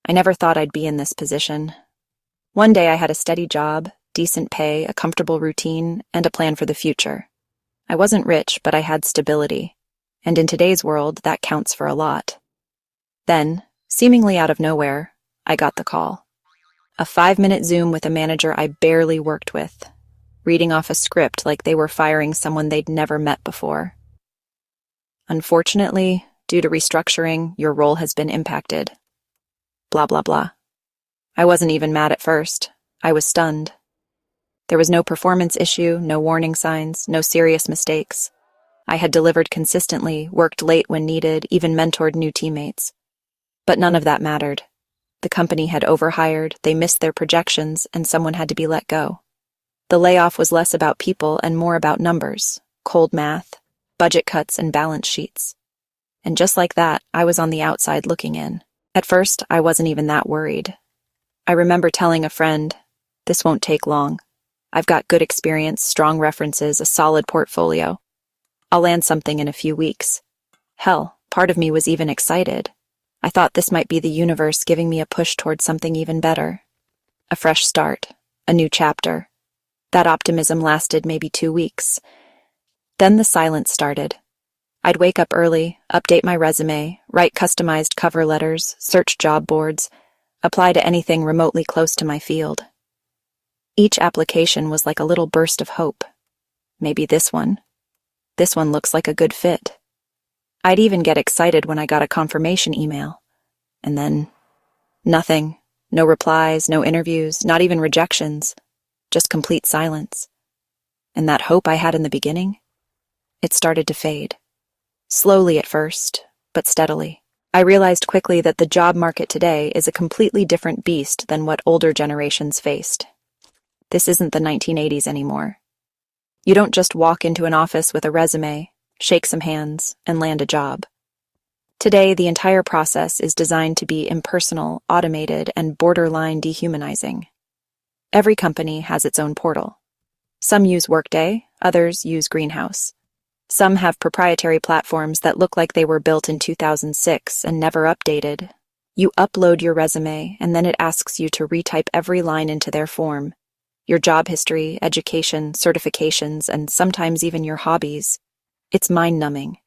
I never thought I'd be in this position. One day I had a steady job, decent pay, a comfortable routine, and a plan for the future. I wasn't rich, but I had stability. And in today's world, that counts for a lot. Then, seemingly out of nowhere, I got the call. A 5-minute Zoom with a manager I barely worked with, reading off a script like they were firing someone they'd never met before. Unfortunately, due to restructuring, your role has been impacted. Blah, blah, blah. I wasn't even mad at first. I was stunned. There was no performance issue, no warning signs, no serious mistakes. I had delivered consistently, worked late when needed, even mentored new teammates. But none of that mattered. The company had overhired, they missed their projections, and someone had to be let go. The layoff was less about people and more about numbers, cold math, budget cuts, and balance sheets. And just like that, I was on the outside looking in. At first, I wasn't even that worried. I remember telling a friend, "This won't take long. I've got good experience, strong references, a solid portfolio. I'll land something in a few weeks." Hell, part of me was even excited. I thought this might be the universe giving me a push towards something even better. A fresh start, a new chapter. That optimism lasted maybe 2 weeks. Then the silence started. I'd wake up early, update my resume, write customized cover letters, search job boards, apply to anything remotely close to my field. Each application was like a little burst of hope. Maybe this one. This one looks like a good fit. I'd even get excited when I got a confirmation email. And then, nothing. No replies, no interviews, not even rejections. Just complete silence. And that hope I had in the beginning, it started to fade. Slowly at first, but steadily. I realized quickly that the job market today is a completely different beast than what older generations faced. This isn't the 1980s anymore. You don't just walk into an office with a resume, shake some hands, and land a job. Today, the entire process is designed to be impersonal, automated, and borderline dehumanizing. Every company has its own portal. Some use Workday, others use Greenhouse. Some have proprietary platforms that look like they were built in 2006 and never updated. You upload your resume, and then it asks you to retype every line into their form. Your job history, education, certifications, and sometimes even your hobbies. It's mind-numbing.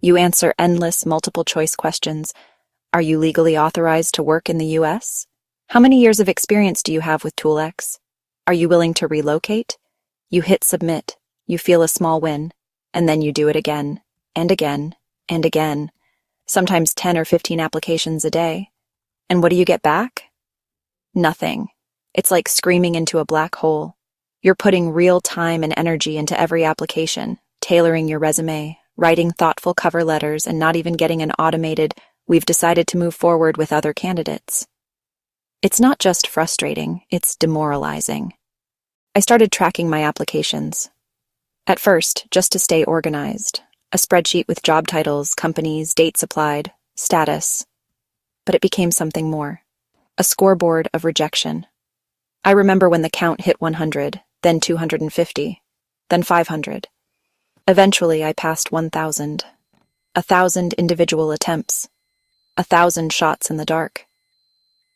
You answer endless, multiple-choice questions. Are you legally authorized to work in the U.S.? How many years of experience do you have with ToolX? Are you willing to relocate? You hit submit. You feel a small win. And then you do it again, and again, and again. Sometimes 10 or 15 applications a day. And what do you get back? Nothing. It's like screaming into a black hole. You're putting real time and energy into every application, tailoring your resume, writing thoughtful cover letters, and not even getting an automated, "We've decided to move forward with other candidates." It's not just frustrating, it's demoralizing. I started tracking my applications. At first, just to stay organized, a spreadsheet with job titles, companies, dates applied, status. But it became something more, a scoreboard of rejection. I remember when the count hit 100, then 250, then 500. Eventually, I passed 1,000. 1,000 individual attempts. 1,000 shots in the dark.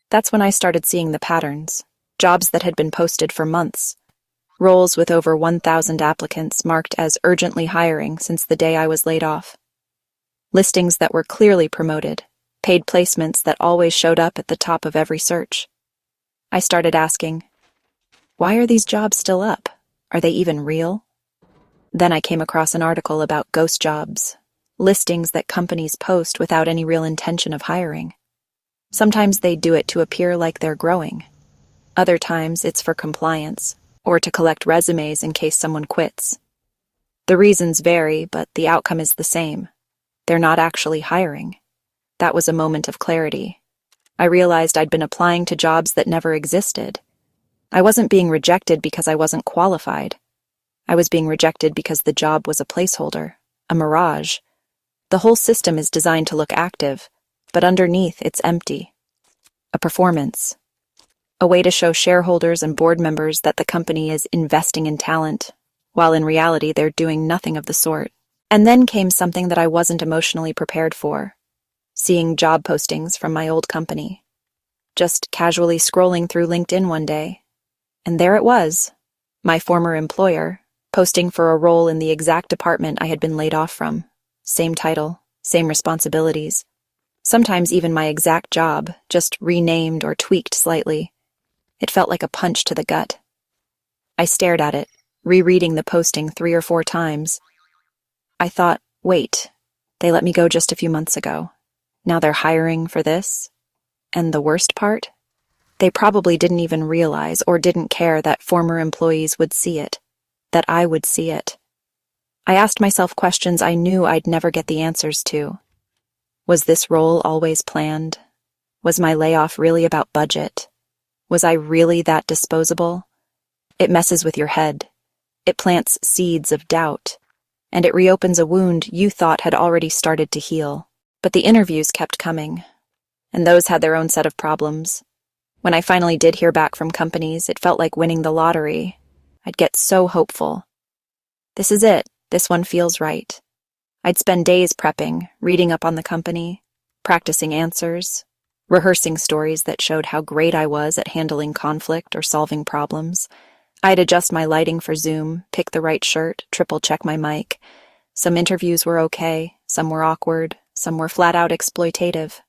That's when I started seeing the patterns, jobs that had been posted for months. Roles with over 1,000 applicants marked as urgently hiring since the day I was laid off. Listings that were clearly promoted, paid placements that always showed up at the top of every search. I started asking, why are these jobs still up? Are they even real? Then I came across an article about ghost jobs, listings that companies post without any real intention of hiring. Sometimes they do it to appear like they're growing. Other times it's for compliance, or to collect resumes in case someone quits. The reasons vary, but the outcome is the same. They're not actually hiring. That was a moment of clarity. I realized I'd been applying to jobs that never existed. I wasn't being rejected because I wasn't qualified. I was being rejected because the job was a placeholder, a mirage. The whole system is designed to look active, but underneath it's empty. A performance. A way to show shareholders and board members that the company is investing in talent, while in reality they're doing nothing of the sort. And then came something that I wasn't emotionally prepared for, seeing job postings from my old company. just casually scrolling through LinkedIn one day. And there it was, my former employer, posting for a role in the exact department I had been laid off from. Same title, same responsibilities. Sometimes even my exact job, just renamed or tweaked slightly. It felt like a punch to the gut. I stared at it, rereading the posting 3 or 4 times. I thought, wait, they let me go just a few months ago. Now they're hiring for this? And the worst part? They probably didn't even realize or didn't care that former employees would see it, that I would see it. I asked myself questions I knew I'd never get the answers to. Was this role always planned? Was my layoff really about budget? Was I really that disposable? It messes with your head. It plants seeds of doubt, and it reopens a wound you thought had already started to heal. But the interviews kept coming, and those had their own set of problems. When I finally did hear back from companies, it felt like winning the lottery. I'd get so hopeful. This is it. This one feels right. I'd spend days prepping, reading up on the company, practicing answers, rehearsing stories that showed how great I was at handling conflict or solving problems. I'd adjust my lighting for Zoom, pick the right shirt, triple-check my mic. Some interviews were okay, some were awkward, some were flat-out exploitative.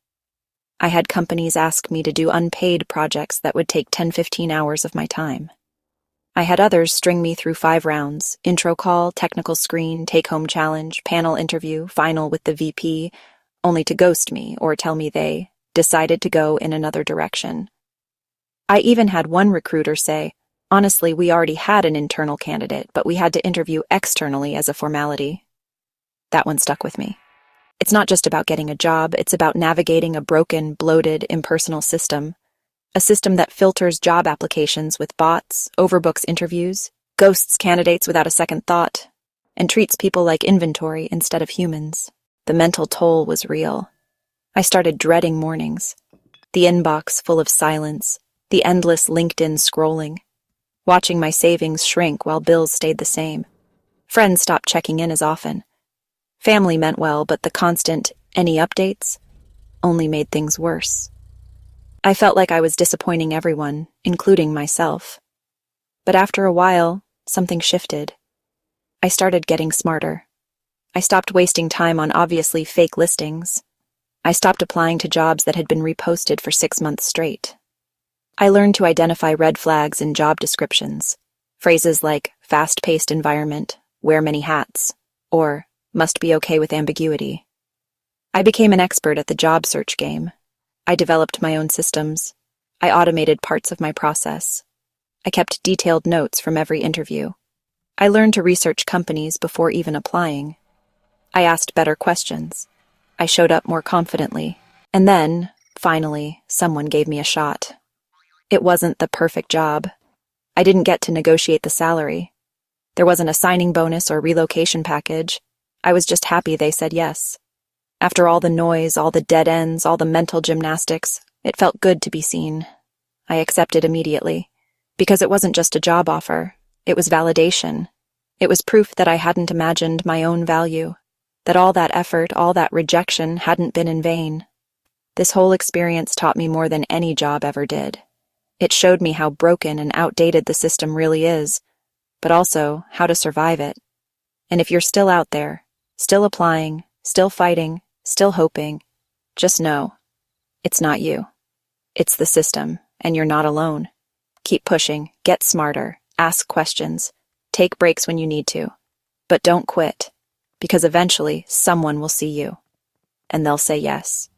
I had companies ask me to do unpaid projects that would take 10-15 hours of my time. I had others string me through 5 rounds, intro call, technical screen, take-home challenge, panel interview, final with the VP, only to ghost me or tell me they decided to go in another direction. I even had one recruiter say, honestly, we already had an internal candidate, but we had to interview externally as a formality. That one stuck with me. It's not just about getting a job, it's about navigating a broken, bloated, impersonal system. A system that filters job applications with bots, overbooks interviews, ghosts candidates without a second thought, and treats people like inventory instead of humans. The mental toll was real. I started dreading mornings. The inbox full of silence, the endless LinkedIn scrolling, watching my savings shrink while bills stayed the same. Friends stopped checking in as often. Family meant well, but the constant, any updates, only made things worse. I felt like I was disappointing everyone, including myself. But after a while, something shifted. I started getting smarter. I stopped wasting time on obviously fake listings. I stopped applying to jobs that had been reposted for 6 months straight. I learned to identify red flags in job descriptions. Phrases like fast-paced environment, wear many hats, or must be okay with ambiguity. I became an expert at the job search game. I developed my own systems. I automated parts of my process. I kept detailed notes from every interview. I learned to research companies before even applying. I asked better questions. I showed up more confidently. And then, finally, someone gave me a shot. It wasn't the perfect job. I didn't get to negotiate the salary. There wasn't a signing bonus or relocation package. I was just happy they said yes. After all the noise, all the dead ends, all the mental gymnastics, it felt good to be seen. I accepted immediately. Because it wasn't just a job offer. It was validation. It was proof that I hadn't imagined my own value. That all that effort, all that rejection hadn't been in vain. This whole experience taught me more than any job ever did. It showed me how broken and outdated the system really is, but also how to survive it. And if you're still out there, still applying, still fighting, still hoping, just know, it's not you. It's the system, and you're not alone. Keep pushing, get smarter, ask questions, take breaks when you need to. But don't quit, because eventually someone will see you, and they'll say yes.